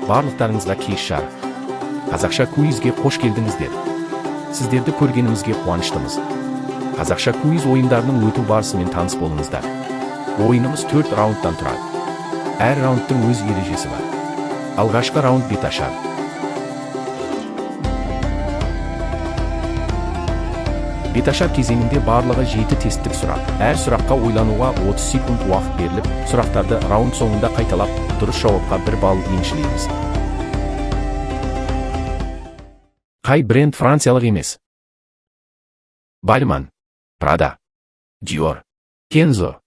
Барлықтарыңызға кеш жарық. Қазақша куизге қош келдіңіздер. Сіздерді көргенімізге қуаныштымыз. Қазақша куиз ойындарының өту барысымен таныс болыңыздар. Ойынымыз 4 раундтан тұрады. Әр раундтың өз ережесі бар. Алғашқы раунд беташар. Беташар кезеңінде барлығы 7 тесттік сұрақ. Әр сұраққа ойлануға 30 секунд уақыт беріліп, сұрақтарды раунд соңында қайталап, дұрыс жауапқа 1 балл еншілейміз. Қай бренд франциялық емес? Balmain, Prada, Dior, Kenzo.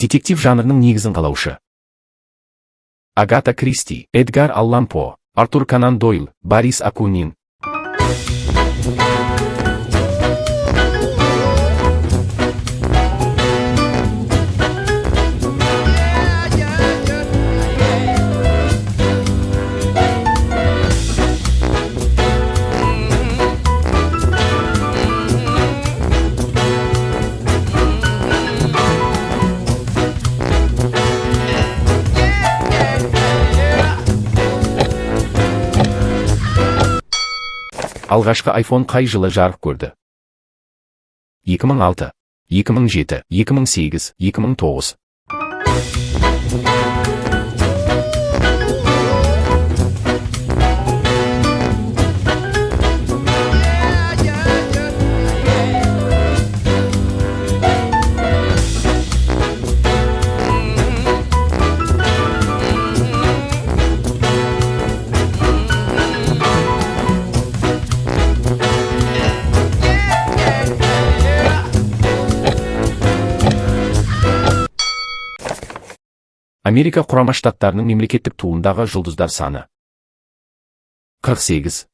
Детектив жанрының негізін қалаушы. Агата Кристи, Эдгар Аллан По, Артур Конан Дойл, Борис Акунин. Алғашқы iPhone қай жылы жарық көрді? 2006, 2007, 2008, 2009. Америка құрама штаттарының мемлекеттік туындағы жұлдыздар саны. 48,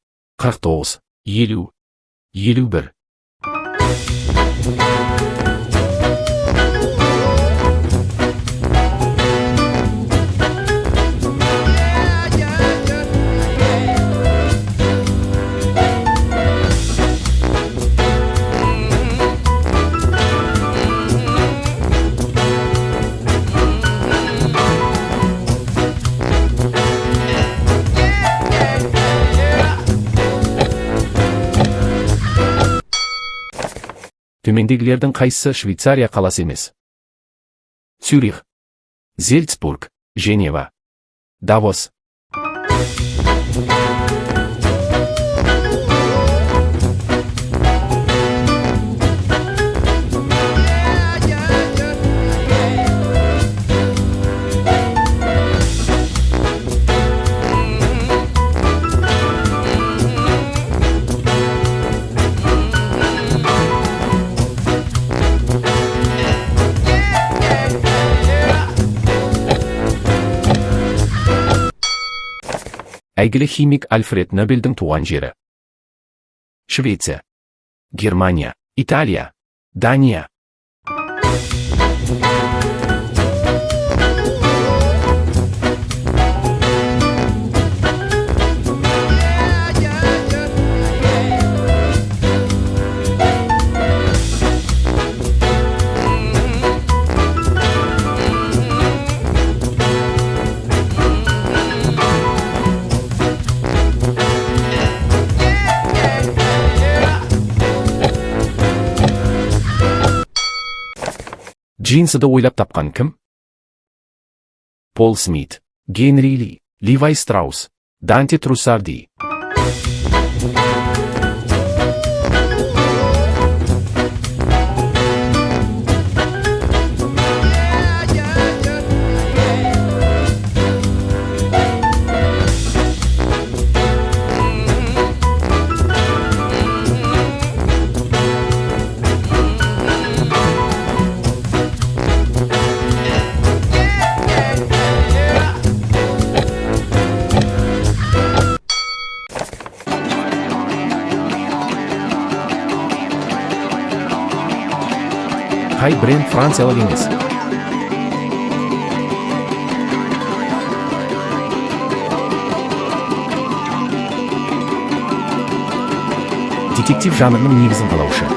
49, 50, 51. Төмендегілердің қайсысы Швейцария қаласы емес? Цюрих, Зальцбург, Женева, Давос. Әйгілі химик Альфред Нобельдің туған жері. Швеция, Германия, Италия, Дания. Джинсыды ойлап тапқан кім? Пол Смит, Генри Ли, Левай Страус, Данте Труссарди. Kay bренд Fransiyalik emas. Detektiv жанрының негізін қалаушы.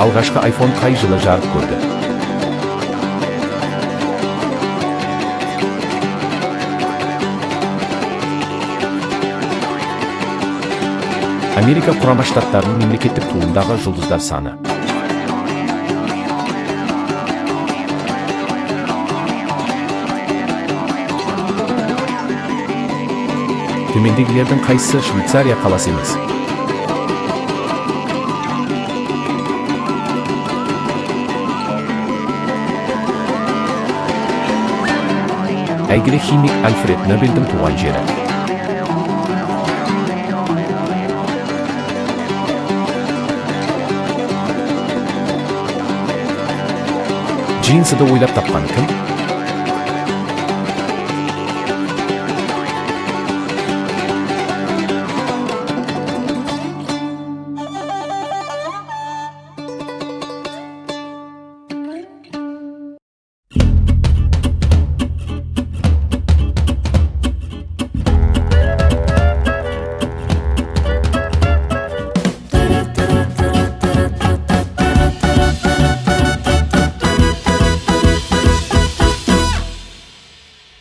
Алғашқы iPhone қай жылы жарық көрді? Америка құрама штаттарының мемлекеттік туындағы жұлдыздар саны. Төмендегілердің қайсысы Швейцария қаласы емес? Әйгілі химик Альфред Нобельдің туған жері. Джинсыды ойлап тапқан кім?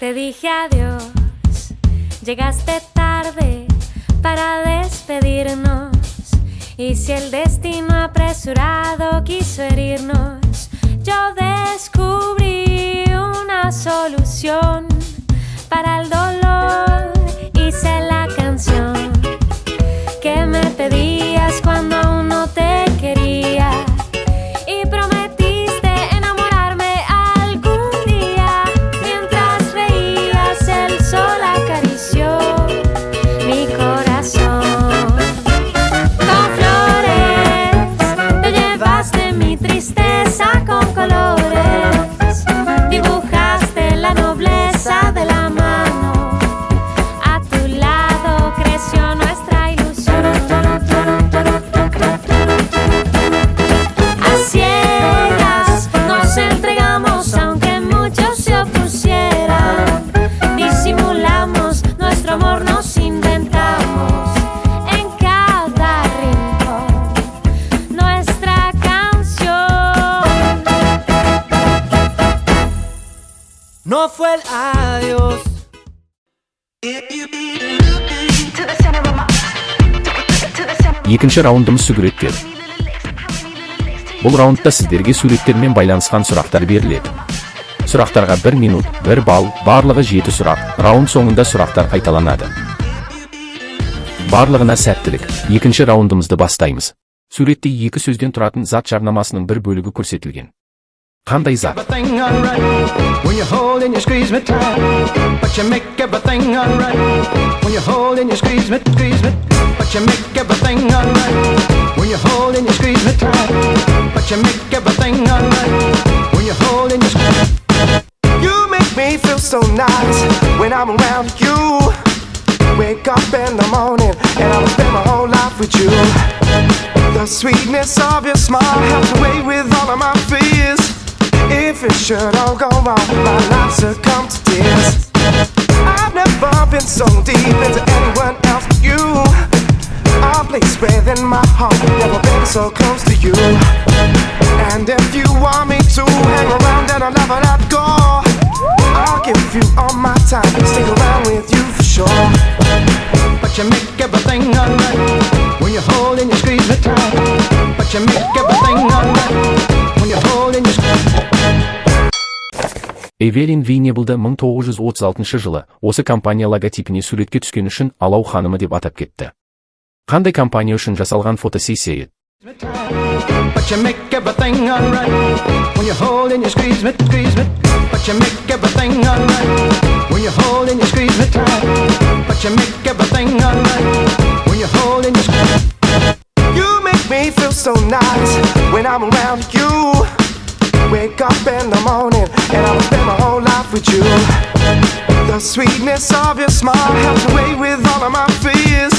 Te dije adiós, llegaste tarde para despedirnos. Y si el destino apresurado quiso herirnos, yo descubrí una solución para el dolor. Hice la canción que me pedías cuando aún no te quería. Y prometiste enamorarme algún día. Mientras reías el sol acarició mi corazón. Con flores te llevaste mi tristeza con colores. Dibujaste la nobleza de la mano. A tu lado creció nuestra ilusión. A ciegas nos entregamos aunque muchos se opusieran. Disimulamos nuestro amor, nos inventamos en cada rincón nuestra canción. No fue el adiós. Екінші раундымыз сүгіреттер. Бұл раундта сіздерге суреттермен байланысқан сұрақтар беріледі. Сұрақтарға 1 минут, 1 балл, барлығы 7 сұрақ. Раунд соңында сұрақтар қайталанады. Барлығына сәттілік. Екінші раундымызды бастаймыз. Суретте 2 сөзден тұратын зат жарнамасының бір бөлігі көрсетілген. Қандай зат? Everything alright when you hold and you squeeze me tight, but you make everything alright when you hold and you squeeze me, but you make everything alright when you hold and you squeeze me tight, but you make everything alright when you hold and you squeeze. You make me feel so nice when I'm around you. Wake up in the morning and I'll spend my whole life with you. The sweetness of your smile helps away with all of my fears. If it should all go wrong, my life succumb to tears. I've never been so deep into anyone else but you. A place within my heart, never been so close to you. And if you want me to hang around and I'll never let go, I'll give you all my time, stick around with you for sure. But you make everything alright when you hold and you squeeze me tight, but you make everything alright when you hold and you squeeze. Эвелин Вейнеблді 1936 жылы осы компания логотипіне суретке түскен үшін Алау ханымы деп атап кетті. Қандай компания үшін жасалған фотосессия еді? But you make everything alright when you hold and you squeeze me, but you make everything alright when you hold and you squeeze me tight, but you make everything alright when you hold and you squeeze. You make me feel so nice when I'm around you. Wake up in the morning and I'll spend my whole life with you. The sweetness of your smile helps away with all of my fears.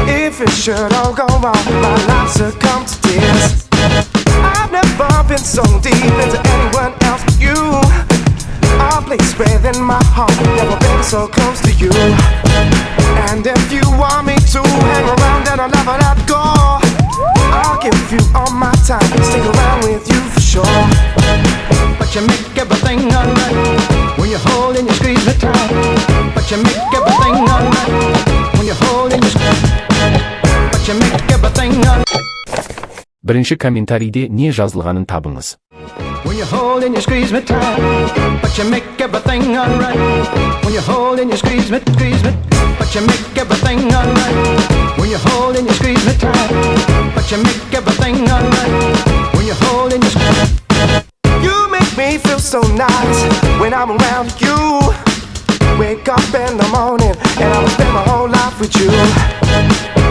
If it should all go wrong, my life succumb to tears. I've never been so deep into anyone else but you. A place within my heart, never been so close to you. And if you want me to hang around and I'll never let go, I'll give you all my time, stick around with you for sure. But you make everything alright when you hold and you squeeze me tight. But you make everything alright when you hold and you squeeze. But you make everything alright. Бірінші комментарийде не жазылғанын табыңыз. When you hold and you squeeze me tight. But you make everything alright when you hold and you squeeze me. But you make everything alright when you hold and you squeeze me tight. But you make everything alright when you hold and you squeeze. You make me feel so nice when I'm around you. Wake up in the morning and I'll spend my whole life with you.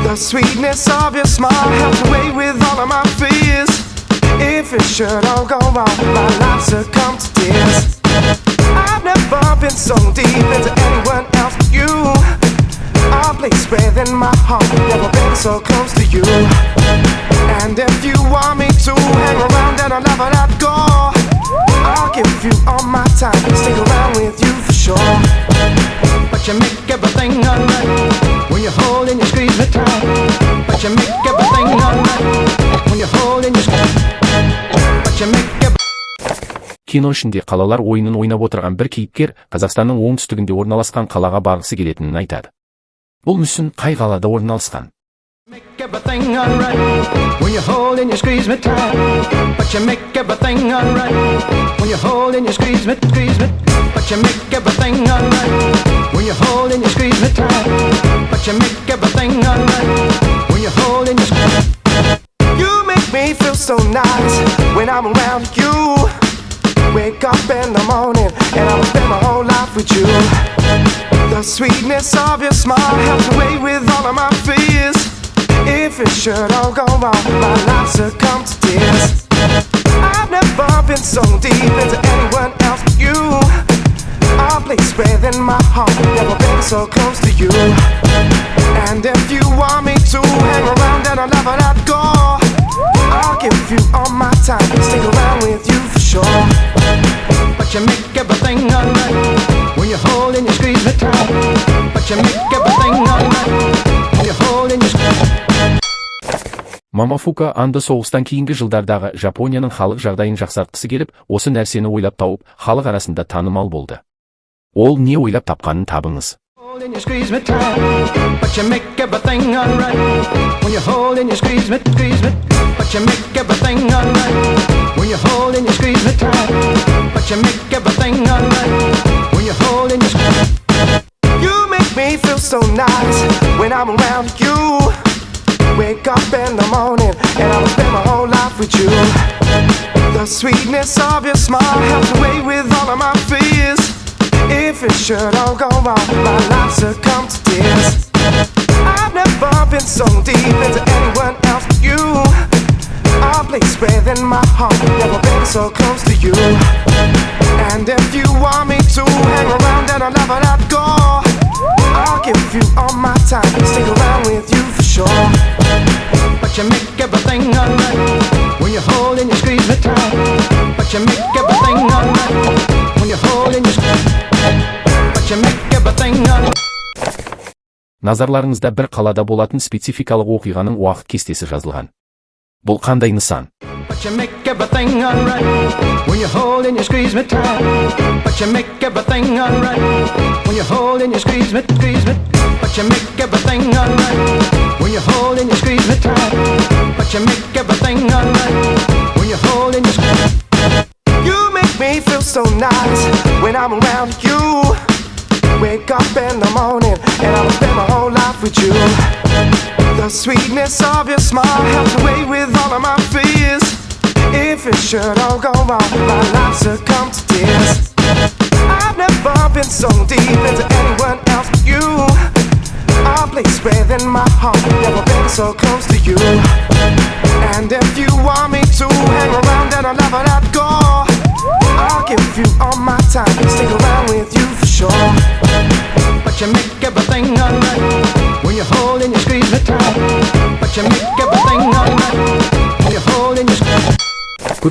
The sweetness of your smile helps away with all of my fears. If it should all go wrong, my life succumb to tears. I've never been so deep into anyone else but you. A place within my heart, never been so close to you. And if you want me to hang around and I'll never let go, I'll give you all my time, stick around with you for sure. But you make everything alright when you hold and you squeeze me tight. But you make everything alright when you hold and you squeeze. But you make everything. Кино ішінде қалалар ойынын ойнап отырған бір кейіпкер Қазақстанның оңтүстігінде орналасқан қалаға барғысы келетінін айтады. Бұл мүсін қай қалада орналасқан? Make everything alright when you hold and you squeeze me tight. But you make everything alright when you hold and you squeeze me. But you make everything alright when you hold and you squeeze me tight. But you make everything alright when you hold and you squeeze. You make me feel so nice when I'm around you. Wake up in the morning and I'll spend my whole life with you. The sweetness of your smile helps away with all of my fears. If it should all go wrong, my life succumb to tears. I've never been so deep into anyone else but you. A place within my heart, never been so close to you. And if you want me to hang around and I'll never let go, I'll give you all my time, stick around with you for sure. But you make everything alright when you hold and you squeeze me tight. But you make everything alright when you hold and you squeeze. Мамафука Андо соғыстан кейінгі жылдардағы Жапонияның халық жағдайын жақсартқысы келіп, осы нәрсені ойлап тауып, халық арасында танымал болды. Ол не ойлап тапқанын табыңыз. Hold and you squeeze me tight. But you make everything alright when you hold and you squeeze me. But you make everything alright when you hold and you squeeze me tight. But you make everything alright when you hold and you squeeze. You make me feel so nice when I'm around you. Wake up in the morning and I'll spend my whole life with you. The sweetness of your smile helps away with all of my fears. If it should all go wrong, my life succumb to tears. I've never been so deep into anyone else but you. A place within my heart, never been so close to you. And if you want me to hang around and I'll never let go, I'll give you all my time, stick around with you for sure. But you make everything alright when you hold and you squeeze me tight. But you make everything alright when you hold and you squeeze. But you make everything alright. Назарларыңызда бір қалада болатын спецификалық оқиғаның уақыт кестесі жазылған. Бұл қандай нысан? But you make everything alright when you hold and you squeeze me tight. But you make everything alright when you hold and you squeeze me. But you make everything alright when you hold and you squeeze me tight. But you make everything alright when you hold and you squeeze. You make me feel so nice when I'm around you. Wake up in the morning and I'll spend my whole life with you. The sweetness of your smile helps away with all of my fears. If it should all go wrong, my life succumb to tears. I've never been so deep into anyone else but you. A place within my heart, never been so close to you. And if you want me to hang around and I'll never let go, I'll give you all my time, stick around with you for sure.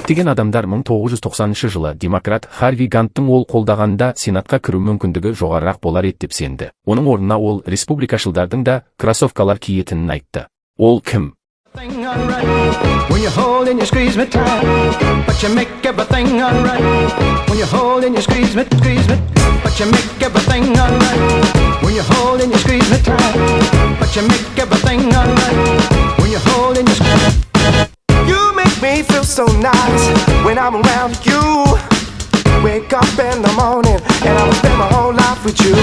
Көптеген адамдар 1990 жылы демократ Харви Ганттың ол қолдағанда Сенатқа кіру мүмкіндігі жоғарырақ болар еді деп сенді. Оның орнына ол республикашылдардың да кроссовкалар киетінін айтты. Ол кім? Thing alright. When you hold and you squeeze me tight, but you make everything alright. When you hold and you squeeze me, but you make everything alright. When you hold and you squeeze me tight, but you make everything alright. When you hold and you squeeze. You make me feel so nice when I'm around you. Wake up in the morning and I'll spend my whole life with you.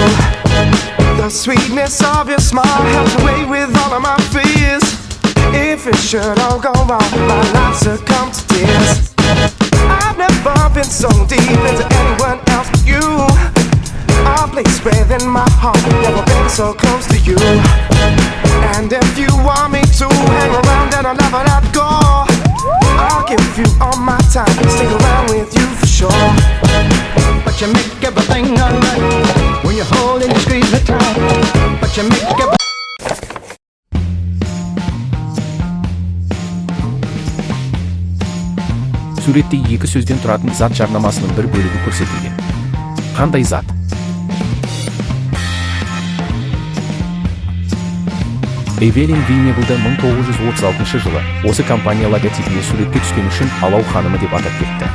The sweetness of your smile helps away with all of my fears. If it should all go wrong, my life succumbs to tears. I've never been so deep into anyone else but you. A place within my heart, never been so close to you. And if you want me to hang around and I'll never let go, I'll give you all my time, stick around with you for sure. But you make everything alright. When you hold and you squeeze me tight, but you make everything. Суретте екі сөзден тұратын зат жарнамасының бір бөлігі көрсетілген. Қандай зат? Эвелин Вейнеблді 1936 жылы осы компания логотипіне суретке түскен үшін Алау ханымы деп атап кетті.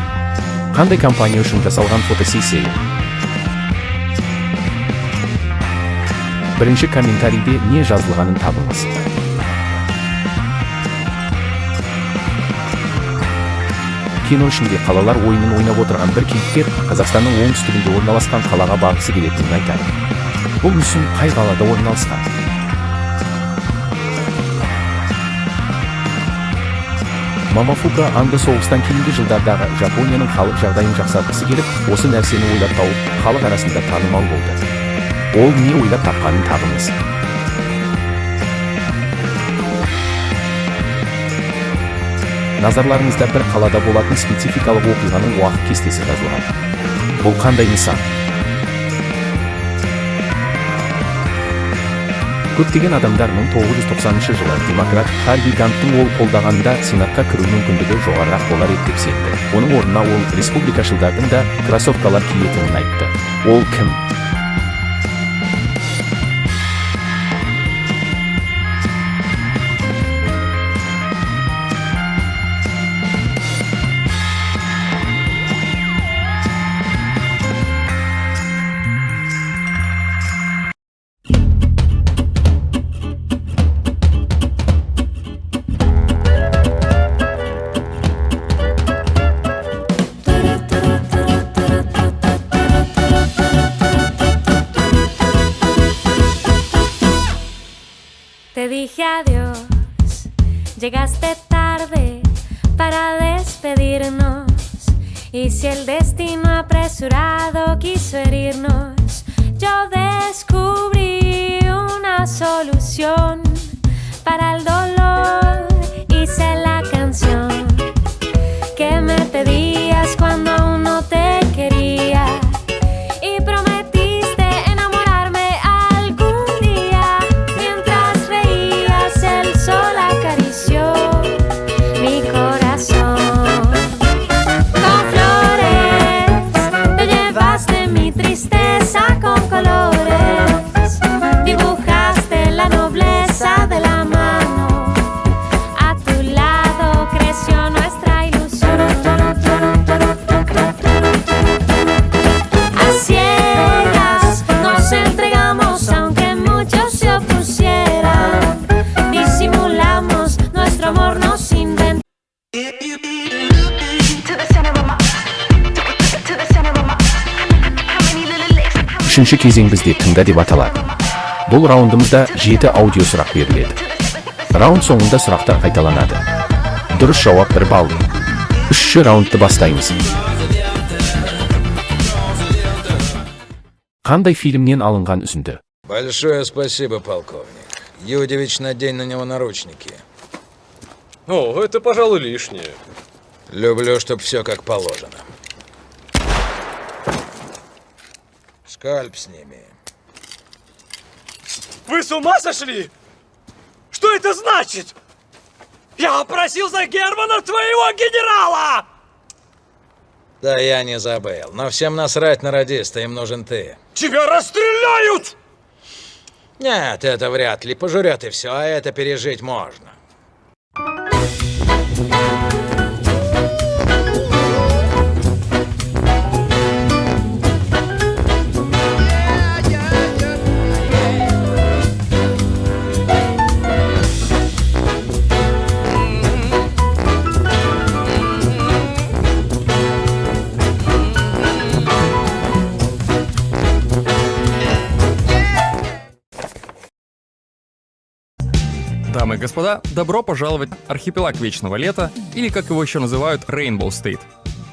Қандай компания үшін жасалған фотосессия? Бірінші комментарийде не жазылғанын табыңыз. Кино ішінде қалалар ойынын ойнап отырған бір кейіпкер Қазақстанның оңтүстігінде орналасқан қалаға барғысы келетінін айтады. Бұл мүсін қай қалада орналасқан? Мамафука Анда соғыстан кейінгі жылдардағы Жапонияның халық жағдайын жақсартқысы келіп, осы нәрсені ойлап тауып, халық арасында танымал болды. Ол не ойлап тапқанын табыңыз. Назарларыңызда бір қалада болатын спецификалық оқиғаның уақыт кестесі жазылған. Бұл қандай нысан? Көптеген адамдар 1990 жылы демократ Харви Ганттың ол қолдағанда Сенатқа кіру мүмкіндігі жоғарырақ болар еді деп сенді. Оның орнына ол республикашылдардың да кроссовкалар киетінін айтты. Ол кім? Te dije adiós, llegaste tarde para despedirnos. Y si el destino apresurado quiso herirnos, yo descubrí una solución para el dolor. Hice la canción que me pedías cuando aún no te quería. Y prometiste enamorarme algún día. Mientras reías el sol acarició mi corazón. Con flores te llevaste mi tristeza con colores. Dibujaste la nobleza de la mano. A tu lado creció nuestra ilusión. A ciegas nos entregamos aunque muchos se opusieran. Disimulamos nuestro amor, nos inventamos. Үшінші кезең бізде тыңда деп аталады. Бұл раундымызда 7 аудио сұрақ беріледі. Раунд соңында сұрақтар қайталанады. Дұрыс жауап 1 балл. Үшінші раундты бастаймыз. Қандай фильмнен алынған үзінді? Большое спасибо, полковник. Юдевич, надень на него наручники. О, это, пожалуй, лишнее. Люблю, чтоб все как положено. Скальп сними. Вы с ума сошли? Что это значит? Я опросил за Германа твоего генерала! Да я не забыл. Но всем насрать на радиста, им нужен ты. Тебя расстреляют! Нет, это вряд ли. Пожурят и все, а это пережить можно. Дамы и господа, добро пожаловать в архипелаг Вечного Лета, или как его еще называют, Rainbow State.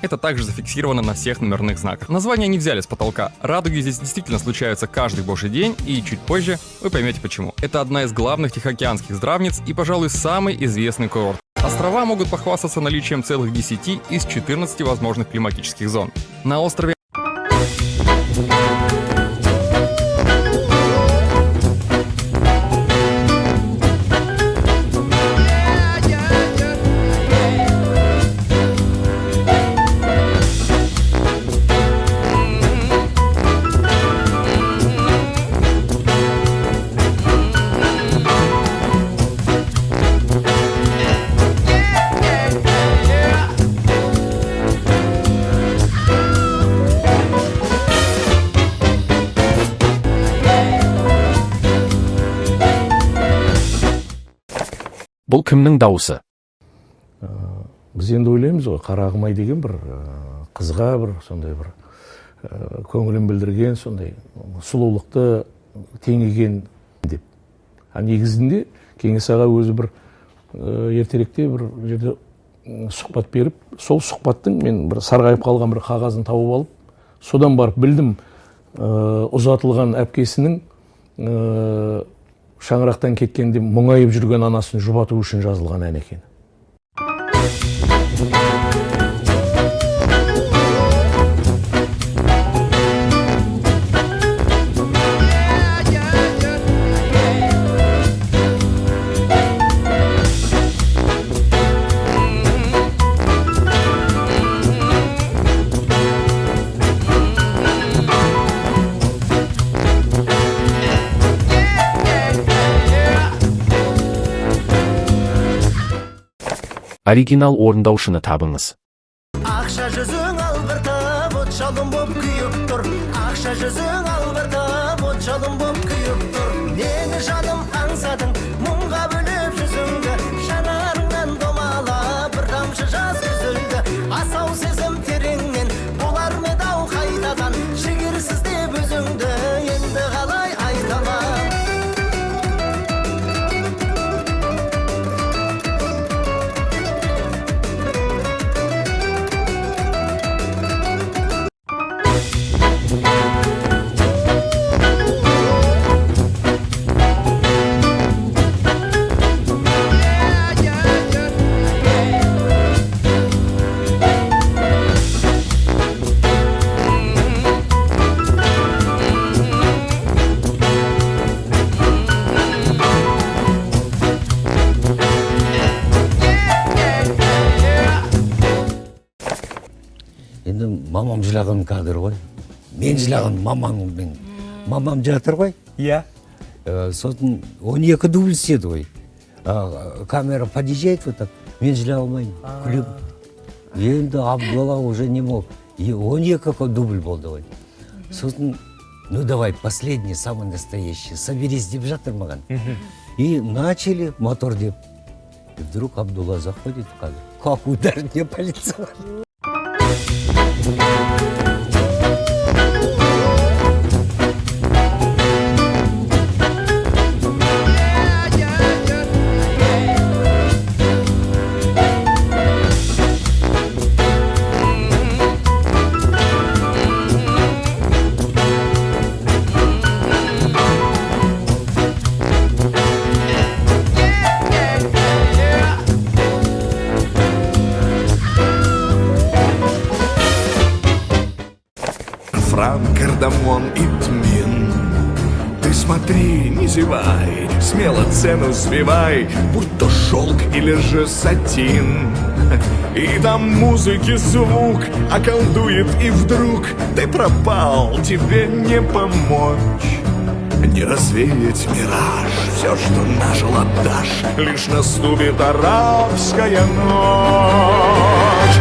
Это также зафиксировано на всех номерных знаках. Название не взяли с потолка. Радуги здесь действительно случаются каждый божий день, и чуть позже вы поймете почему. Это одна из главных тихоокеанских здравниц и, пожалуй, самый известный курорт. Острова могут похвастаться наличием целых 10 из 14 возможных климатических зон. На острове Бұл кімнің дауысы? Біз енді ойлаймыз ғой, Қарағым-ай деген бір қызға бір сондай бір көңілін білдірген, сондай сұлулықты теңеген деп. Негізінде Кеңес аға өзі бір ертеректе бір жерде сұхбат беріп, сол сұхбаттың мен бір сарғайып қалған бір қағазын тауып алып, содан барып білдім ұзатылған әпкесінің шаңырақтан кеткенде мұңайып жүрген анасын жұбату үшін жазылған ән екен. Оригинал орындаушыны табыңыз. Ақша жүзің албыртып, от жалын боп күйіп тұр. Ақша жүзің албыртып, от жалын боп күйіп тұр. Мені жаным аңсадың, мұңға бөліп жүзіңді. Жанарыңнан домалап, бір тамшы жас үзілді. Асау сезім тереңнен, болар ме дау қайтадан. Жігерсіз деп өзіңді, енді қалай айтамам. Енді мамам жылаған кадр ғой. Мен жылаған мамаммен. Мамам жатыр ғой. Я. Сосын 12 дубль істеді ғой. Камера подъезжает вот так. Мен жылай алмаймын. Күліп. Енді Абдулла уже не мог. И 12 дубль болды ғой. Сосын, ну давай, последний, самый настоящий. Соберись деп жатыр маған. И начали мотор деп. И вдруг Абдулла заходит в кадр. Как ударит мне по лицу. Франк кардамон итмен Ты смотри, не зевай, смело цену сбивай, будь то шелк или же сатин. И там музыки звук околдует, и вдруг ты пропал, тебе не помочь. Не развеять мираж, все, что нажил, отдашь, лишь наступит арабская ночь.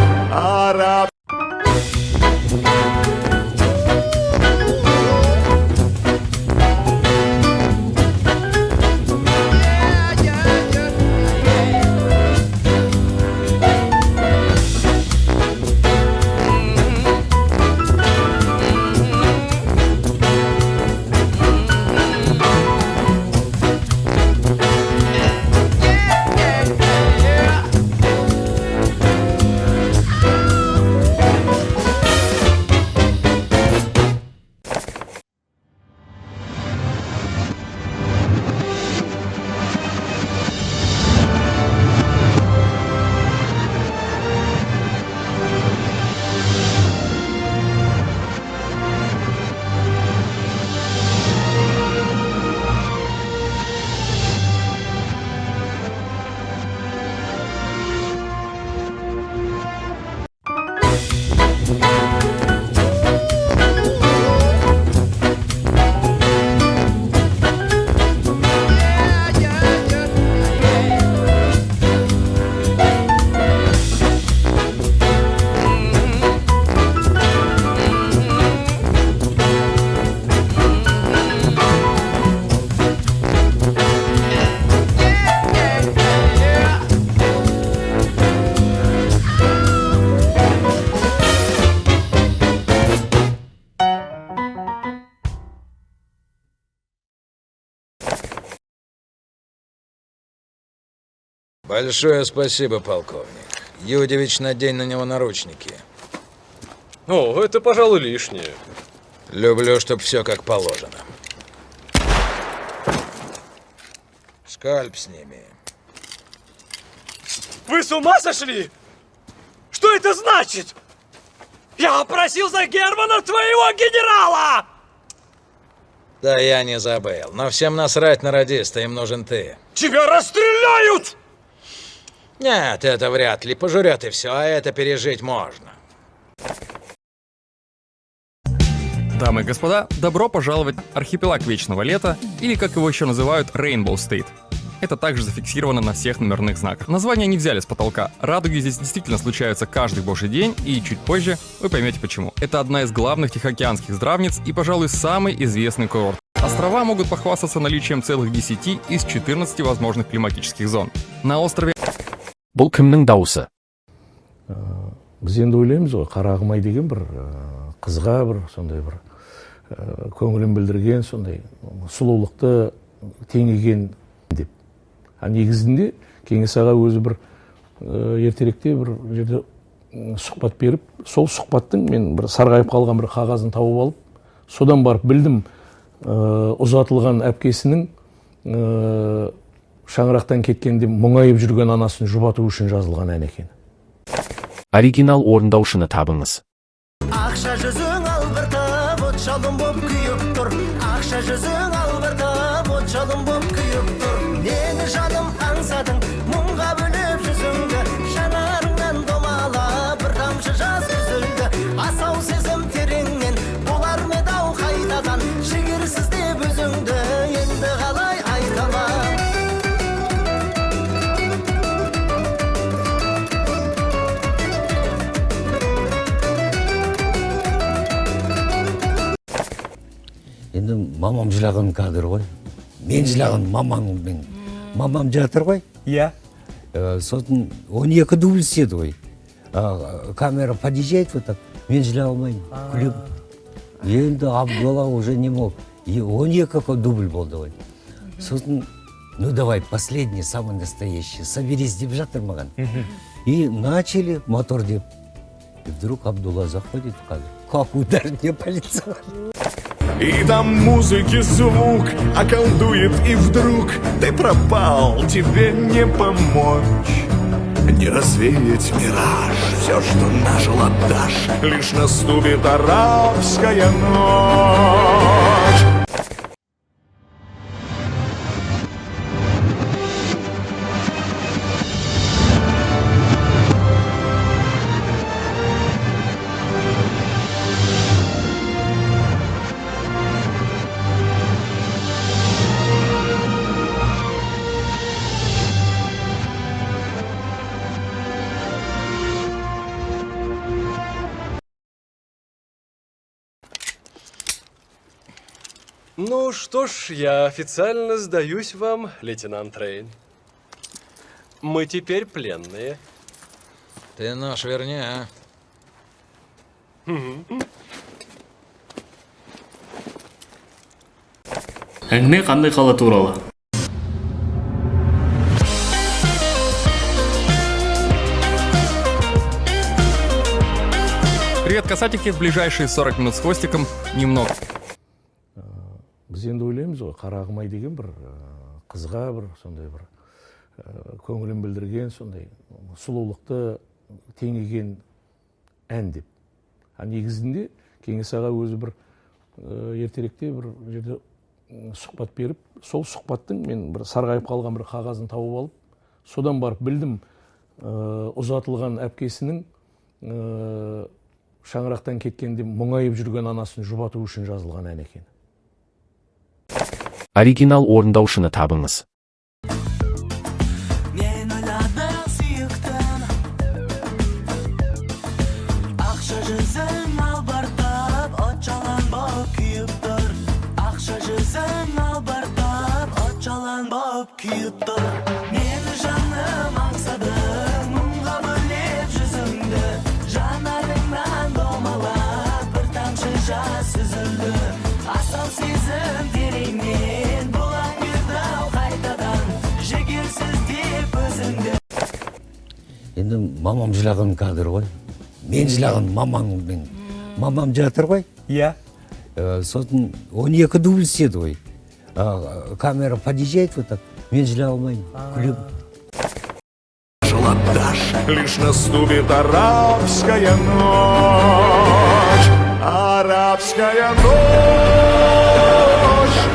Большое спасибо, полковник. Юдевич, надень на него наручники. О, это, пожалуй, лишнее. Люблю, чтоб все как положено. Скальп сними. Вы с ума сошли? Что это значит? Я просил за Германа твоего генерала! Да я не забыл, но всем насрать на радиста, им нужен ты. Тебя расстреляют! Нет, это вряд ли, пожурет и все, а это пережить можно. Дамы и господа, добро пожаловать в архипелаг Вечного Лета, или как его еще называют, Rainbow State. Это также зафиксировано на всех номерных знаках. Название не взяли с потолка. Радуги здесь действительно случаются каждый божий день, и чуть позже вы поймете почему. Это одна из главных тихоокеанских здравниц и, пожалуй, самый известный курорт. Острова могут похвастаться наличием целых 10 из 14 возможных климатических зон. На острове... Бұл кімнің дауысы? Біз енді ойлаймыз ғой, Қарағым-ай деген бір қызға бір сондай бір көңілін білдірген, сондай сұлулықты теңеген деп. Негізінде Кеңес аға өзі бір ертеректе бір жерде сұхбат беріп, сол сұхбаттың мен бір сарғайып қалған бір қағазын тауып алып, содан барып білдім ұзатылған әпкесінің шаңырақтан кеткенде мұңайып жүрген анасын жұбату үшін жазылған ән екен. Оригинал орындаушыны табыңыз. Ақша жүзің албыртып, от жалын боп күйіп тұр. Ақша жүзің албыртып, от жалын боп күйіп тұр. Мені жаным аңсадың, мұңға бөліп жүзіңді. Жанарыңнан домалап, бір тамшы жас үзілді. Асау сезім тереңнен, болар ме дау қайтадан. Жігерсіз деп өзіңді, енді қалай айтамам. Енді мамам жылаған кадр ғой. Мен жылаған мамам жатыр ғой. Иә. Сосын 12 дубль істеді ғой. Камера подъезжает вот так. Мен жылай алмаймын. Күлем. Енді Абдулла уже не мог. И 12 дубль болды ғой. Сосын, ну давай, последний, самый настоящий. Соберись деп жатыр маған. И начали мотор деп. И вдруг Абдулла заходит в кадр. Как удар не по лицу. И там музыки звук околдует, и вдруг ты пропал, тебе не помочь. Не развеять мираж, все, что нажил, отдашь, лишь наступит арабская ночь. Ну что ж, я официально сдаюсь вам, лейтенант Рейн. Мы теперь пленные. Ты наш верни, а? әңгіме қандай қала туралы? Привет, касатики, в ближайшие 40 минут с хвостиком немного. Біз енді ойлаймыз ғой, Қарағым-ай деген бір қызға бір сондай бір көңілін білдірген, сондай сұлулықты теңеген ән деп. Негізінде Кеңес аға өзі бір ертеректе бір жерде сұхбат беріп, сол сұхбаттың мен бір сарғайып қалған бір қағазын тауып алып, содан барып білдім ұзатылған әпкесінің шаңырақтан кеткенде мұңайып жүрген анасын жұбату үшін жазылған ән екен. Оригинал орындаушыны табыңыз. Meni жаным аңсадың, мұңға бөлеп жүзіңді, жанарыңнан домалап бір тамшы жас сүзілді. Асау сезім тереңнен бұлаң берді-ау қайтадан, жігерсіз деп өзіңді. Енді мамам жылаған кадр ғой. Мен жылаған мамаммен. Мамам жатыр ғой. Я? Сосын 12 дубль істеді ғой. Камера подъезжает вот так. Мен жылай алмаймын. Күлем. Жила Даша, лишь наступит арабская ночь. Арабская ночь,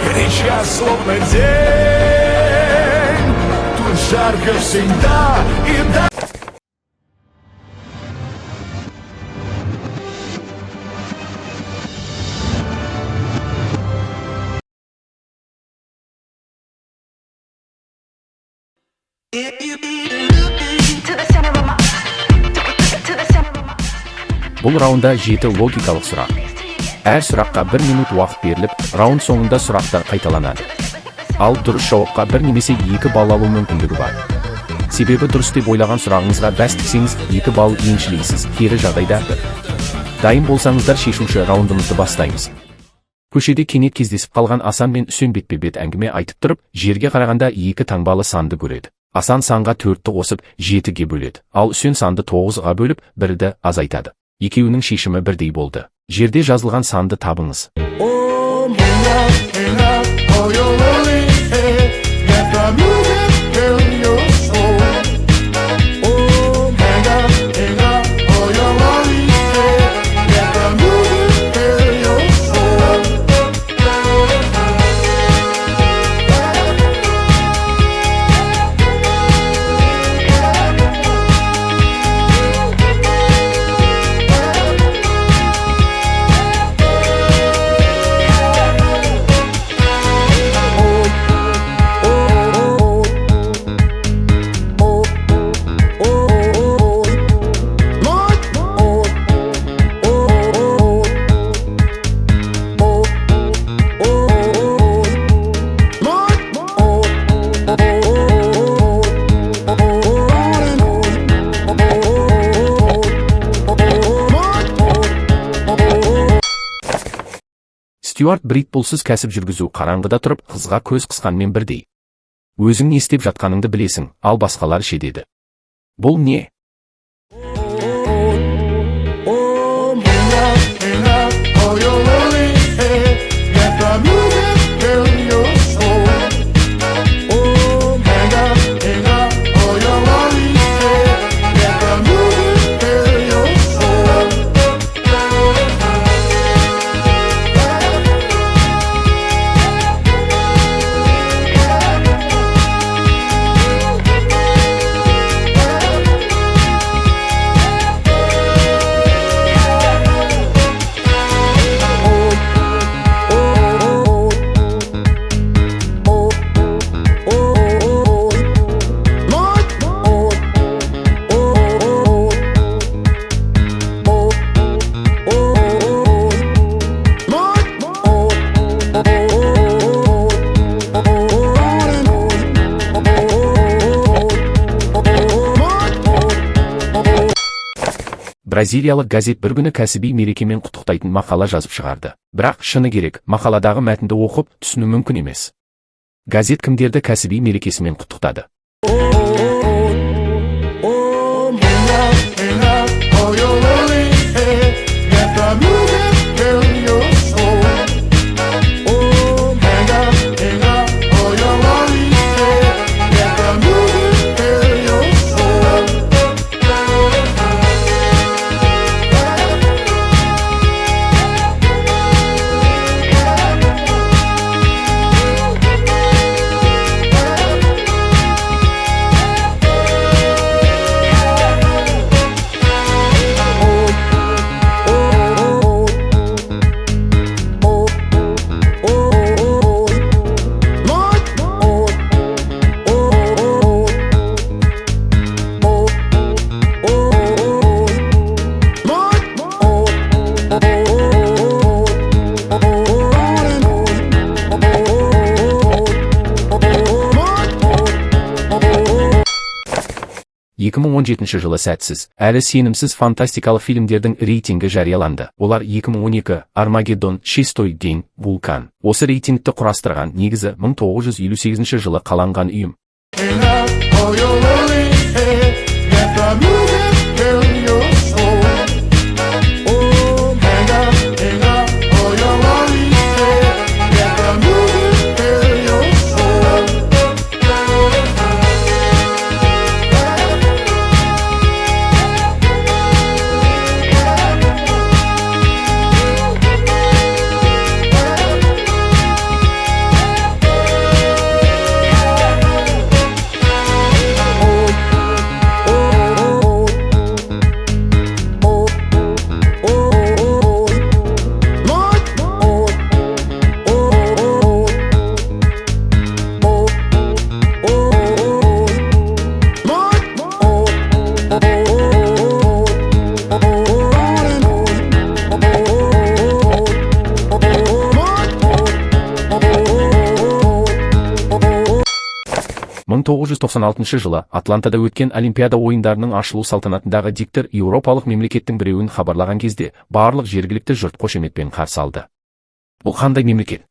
горяча словно день. Тут жарко всегда и да. Бұл раунда 7 логикалық сұрақ. Әр сұраққа 1 минут уақыт беріліп, раунд соңында сұрақтар қайталанады. Ал дұрыс жауапқа 1 немесе 2 балл алу мүмкіндігі бар. Себебі дұрыс деп ойлаған сұрағыңызға бәс тіксеңіз 2 балл еншілейсіз, кері жағдайда 1. Дайын болсаңыздар шешуші раундымызды бастаймыз. Көшеде кенет кездесіп қалған Асан мен Үсен бетпе-бет әңгіме айтып тұрып, жерге қарағанда 2 таңбалы санды көреді. Асан санға 4-ті қосып 7-ге бөледі, ал Үсен санды 9-ға бөліп 1-ді азайтады. Екеуінің шешімі бірдей болды. Жерде жазылған санды табыңыз. Стюарт Бритпулсыз кәсіп жүргізу қараңғыда тұрып, қызға көз қысқанмен бірдей. Өзің не істеп жатқаныңды білесің, ал басқалар шедеді. Бұл не? Бразилиялық газет бір күні кәсіби мерекемен құттықтайтын мақала жазып шығарды. Бірақ шыны керек, мақаладағы мәтінді оқып түсіну мүмкін емес. Газет кімдерді кәсіби мерекесімен құттықтады? жылы сәтсіз, әрі сенімсіз фантастикалық фильмдердің рейтингі жарияланды. Олар 2012 Армагеддон, Шестой день, Вулкан. Осы рейтингті құрастырған негізі 1958 жылы қаланған ұйым. жылы Атлантада өткен Олимпиада ойындарының ашылу салтанатындағы диктор еуропалық мемлекеттің біреуін хабарлаған кезде барлық жергілікті жұрт қошеметпен қарсы алды. Бұл қандай мемлекет?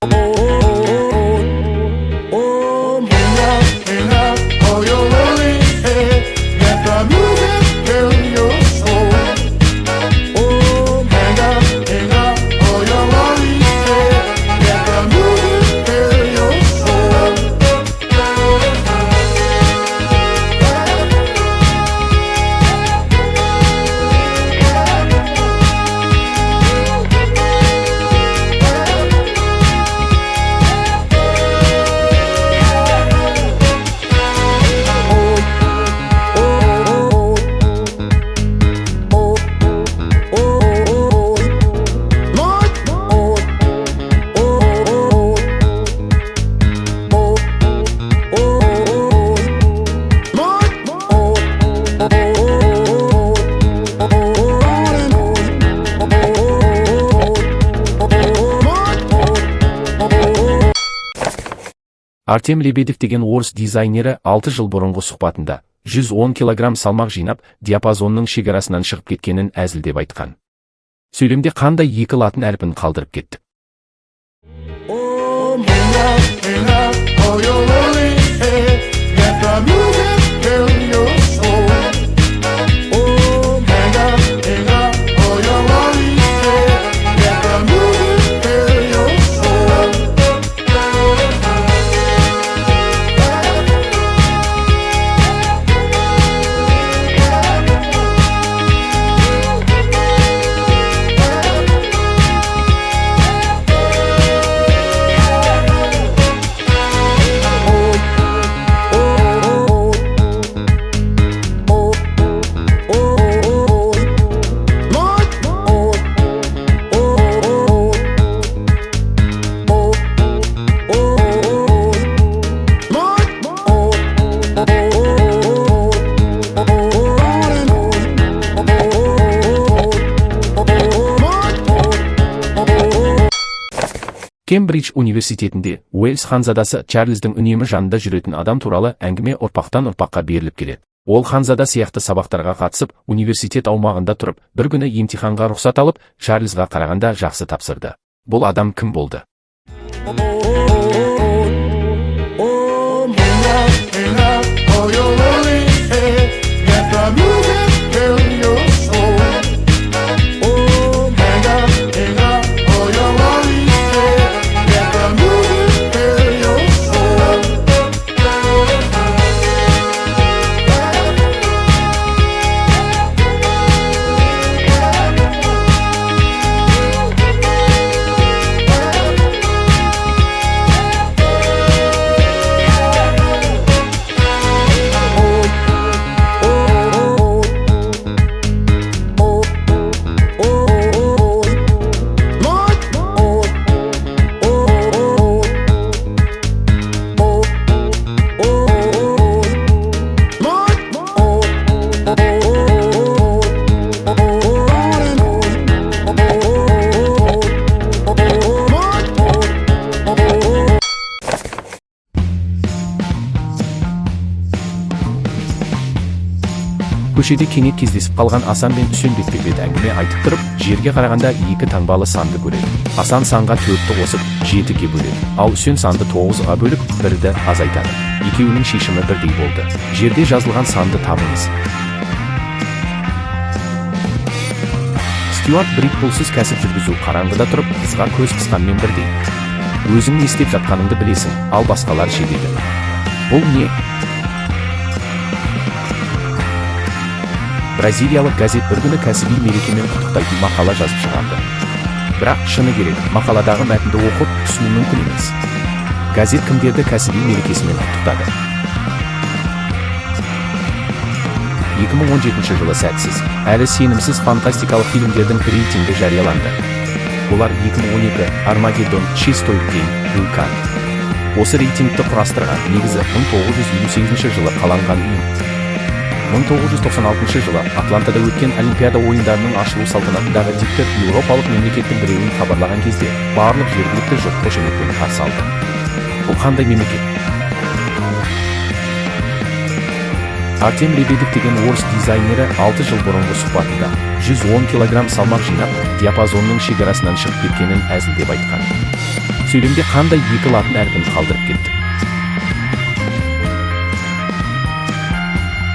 Артем Лебедев деген орыс дизайнері 6 жыл бұрынғы сұхбатында 110 килограмм салмақ жинап, диапазонның шекарасынан шығып кеткенін әзілдеп айтқан. Сөйлемде қандай екі латын әрпін қалдырып кеттік. Кембридж университетінде Уэльс ханзадасы Чарльздың үнемі жанында жүретін адам туралы әңгіме ұрпақтан ұрпаққа беріліп келеді. Ол ханзада сияқты сабақтарға қатысып, университет аумағында тұрып, бір күні емтиханға рұқсат алып, Чарльзға қарағанда жақсы тапсырды. Бұл адам кім болды? Көшеде кенет кездесіп қалған Асан мен Үсен бетпе-бет әңгіме айтып тұрып, жерге қарағанда 2 таңбалы санды көреді. Асан санға 4-ті қосып 7-ге бөледі, ал Үсен санды 9-ға бөліп 1-ді азайтады. Екеуінің шешімі бірдей болды. Жерде жазылған санды табыңыз. Стюарт Брик пұлсыз кәсіп жүргізу, қараңғыда тұрып, қызға көз қысқанмен бірдей. Өзің не істеп жатқаныңды білесің, ал басқалар ше деді. Бұл не? Бразилиялық газет бір күні кәсіби мерекемен құттықтайтын мақала жазып шығарды. Бірақ шыны керек, мақаладағы мәтінді оқып түсіну мүмкін емес. Газет кімдерді кәсіби мерекесімен құттықтады. 2017 жылы сәтсіз, әлі сенімсіз фантастикалық фильмдердің рейтингі жарияланды. Олар 2012 Армагеддон, Шестой день, Вулкан. Осы рейтингті құрастырған негізі 1958 жылы қаланған ұйым. 1996 жылы Атлантада өткен Олимпиада ойындарының ашылу салтанатындағы диктор Еуропалық мемлекеттің біреуін хабарлаған кезде барлық жергілікті жұрт қошеметпен қарсы алды. Бұл қандай мемлекет? Артем Лебедев деген орыс дизайнері 6 жыл бұрынғы сұхбатында 110 килограмм салмақ жинап, диапазонның шекарасынан шығып кеткенін әзілдеп айтқан. Сөйлемде қандай 2 латын әрпін қалдырып кетті.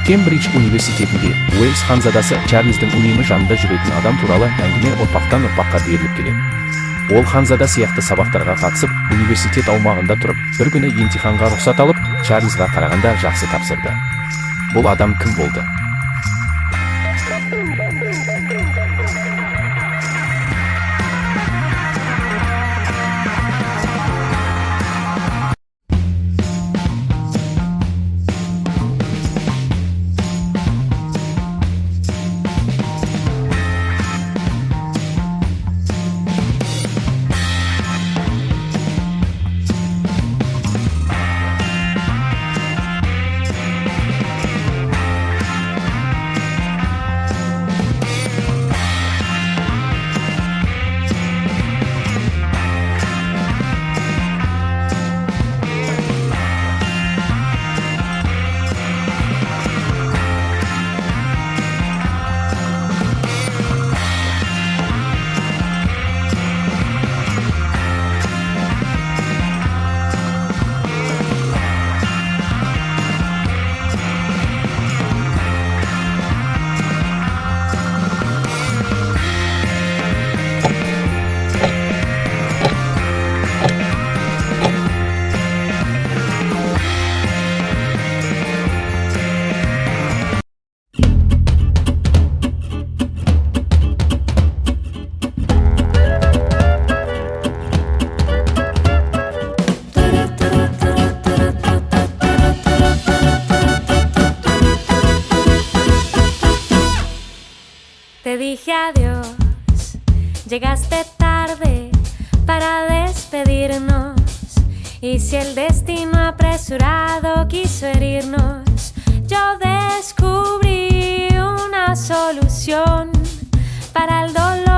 Кембридж университетінде Уэльс ханзадасы Чарльздың үнемі жанында жүретін адам туралы әңгіме ұрпақтан ұрпаққа беріліп келеді. Ол ханзада сияқты сабақтарға қатысып, университет аумағында тұрып, бір күні емтиханға рұқсат алып, Чарльзға қарағанда жақсы тапсырды. Бұл адам кім болды? Te dije adiós, llegaste tarde para despedirnos. Y si el destino apresurado quiso herirnos, yo descubrí una solución para el dolor.